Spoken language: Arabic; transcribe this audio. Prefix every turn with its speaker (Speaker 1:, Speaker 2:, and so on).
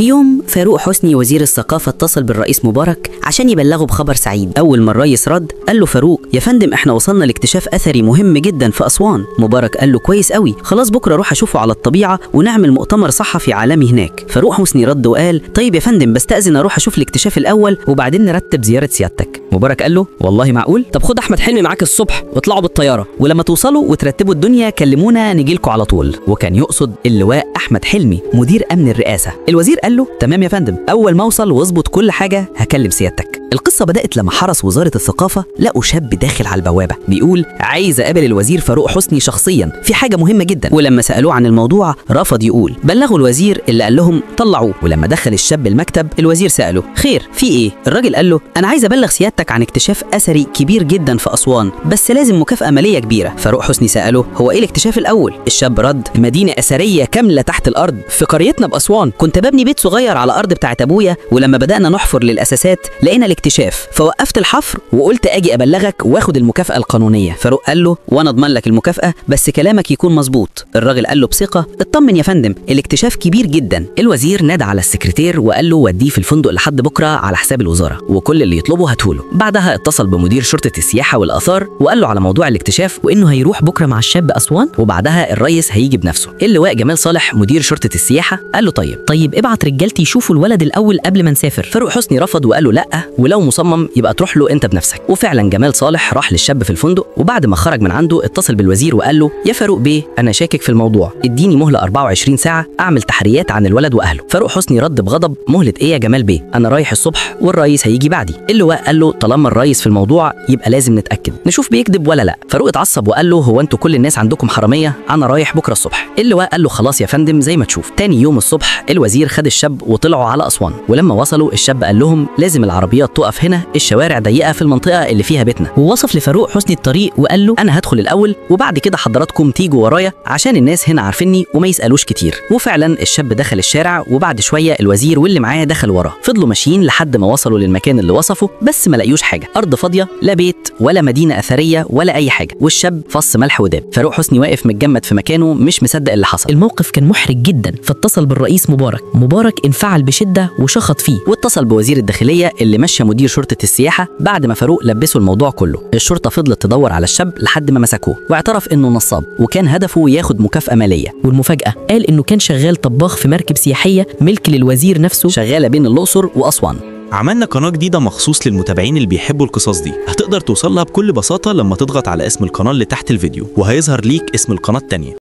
Speaker 1: في يوم فاروق حسني وزير الثقافة اتصل بالرئيس مبارك عشان يبلغه بخبر سعيد. أول ما الرئيس رد قال له: فاروق يا فندم، احنا وصلنا لاكتشاف أثري مهم جدا في أسوان. مبارك قال له: كويس قوي، خلاص بكرة أروح أشوفه على الطبيعة ونعمل مؤتمر صحفي عالمي هناك. فاروق حسني رد وقال: طيب يا فندم، بستأذن أروح أشوف الاكتشاف الأول وبعدين نرتب زيارة سيادتك. مبارك قال له: والله معقول؟ طب خد أحمد حلمي معاك الصبح واطلعوا بالطيارة، ولما توصلوا وترتبوا الدنيا كلمونا نجيلكوا على طول. وكان يقصد اللواء أحمد حلمي مدير أمن الرئاسة. الوزير قال له: تمام يا فندم، أول ما أوصل واظبط كل حاجة هكلم سيادتك. القصة بدأت لما حرس وزارة الثقافة لقوا شاب داخل على البوابة بيقول: عايز أقابل الوزير فاروق حسني شخصيا في حاجة مهمة جدا. ولما سألوه عن الموضوع رفض يقول. بلغوا الوزير اللي قال لهم طلعوه. ولما دخل الشاب المكتب الوزير سأله: خير في إيه؟ الراجل قال له: أنا عايز أبلغ سيادتك عن اكتشاف أثري كبير جدا في أسوان، بس لازم مكافأة مالية كبيرة. فاروق حسني سأله: هو إيه الاكتشاف الأول؟ الشاب رد: مدينة أثرية كاملة تحت الأرض في قريتنا بأسوان. كنت ببني بيت صغير على الأرض بتاعت أبويا، ولما بدأنا نحفر للأساسات لقينا الاكتشاف، فوقفت الحفر وقلت أجي أبلغك واخد المكافأة القانونية. فاروق قال له: وأنا أضمن لك المكافأة بس كلامك يكون مظبوط. الراجل قال له بثقة: اطمن يا فندم، الاكتشاف كبير جدا. الوزير نادى على السكرتير وقال له: وديه في الفندق لحد بكرة على حساب الوزارة، وكل اللي يطلبه هاتهوله. بعدها اتصل بمدير شرطة السياحة والآثار وقال له على موضوع الاكتشاف وإنه هيروح بكرة مع الشاب أسوان، وبعدها الرئيس هيجي بنفسه. اللواء جمال صالح مدير شرطة السياحة قال له: طيب ابعت رجالتي يشوفوا الولد الأول قبل ما نسافر. فاروق حسني رفض وقال له: لأ، ولو مصمم يبقى تروح له أنت بنفسك. وفعلا جمال صالح راح للشاب في الفندق، وبعد ما خرج من عنده اتصل بالوزير وقال له: يا فاروق بيه، أنا شاكك في الموضوع، اديني مهلة 24 ساعة أعمل تحريات عن الولد وأهله. فاروق حسني رد بغضب: مهلة إيه يا جمال بيه؟ أنا رايح الصبح والرئيس هيجي بعدي. اللواء قال له: طالما الرئيس في الموضوع يبقى لازم نتأكد نشوف بيكذب ولا لا. فاروق اتعصب وقال له: هو انتوا كل الناس عندكم حرامية؟ أنا رايح بكرة الصبح. اللواء قال له: خلاص يا فندم زي ما تشوف. تاني يوم الصبح الوزير خد الشاب وطلعوا على أسوان، ولما وصلوا الشاب قال لهم: لازم العربيات تقف هنا، الشوارع ضيقة في المنطقة اللي فيها بيتنا. ووصف لفاروق حسني الطريق وقال له: أنا هدخل الأول وبعد كده حضراتكم تيجوا ورايا عشان الناس هنا عارفيني وما يسألوش كتير. وفعلا الشاب دخل الشارع، وبعد شوية الوزير واللي معاه دخل وراه. فضلوا ماشيين لحد ما وصلوا للمكان اللي وصفه، بس ما لقيوش حاجة، أرض فاضية، لا بيت ولا مدينة أثرية ولا أي حاجة. والشاب فص ملح وداب. فاروق حسني واقف متجمد في مكانه مش مصدق اللي حصل.
Speaker 2: الموقف كان محرج جدا، فاتصل بالرئيس مبارك انفعل بشدة وشخط فيه،
Speaker 1: واتصل بوزير الداخلية اللي مشى مدير شرطة السياحة بعد ما فاروق لبسه الموضوع كله. الشرطة فضلت تدور على الشاب لحد ما مسكوه، واعترف انه نصاب وكان هدفه ياخد مكافأة مالية.
Speaker 2: والمفاجأة قال انه كان شغال طباخ في مركب سياحية ملك للوزير نفسه
Speaker 1: شغالة بين الأقصر وأسوان.
Speaker 3: عملنا قناة جديدة مخصوص للمتابعين اللي بيحبوا القصص دي، هتقدر توصلها بكل بساطة لما تضغط على اسم القناة اللي تحت الفيديو، وهيظهر ليك اسم القناة التانية.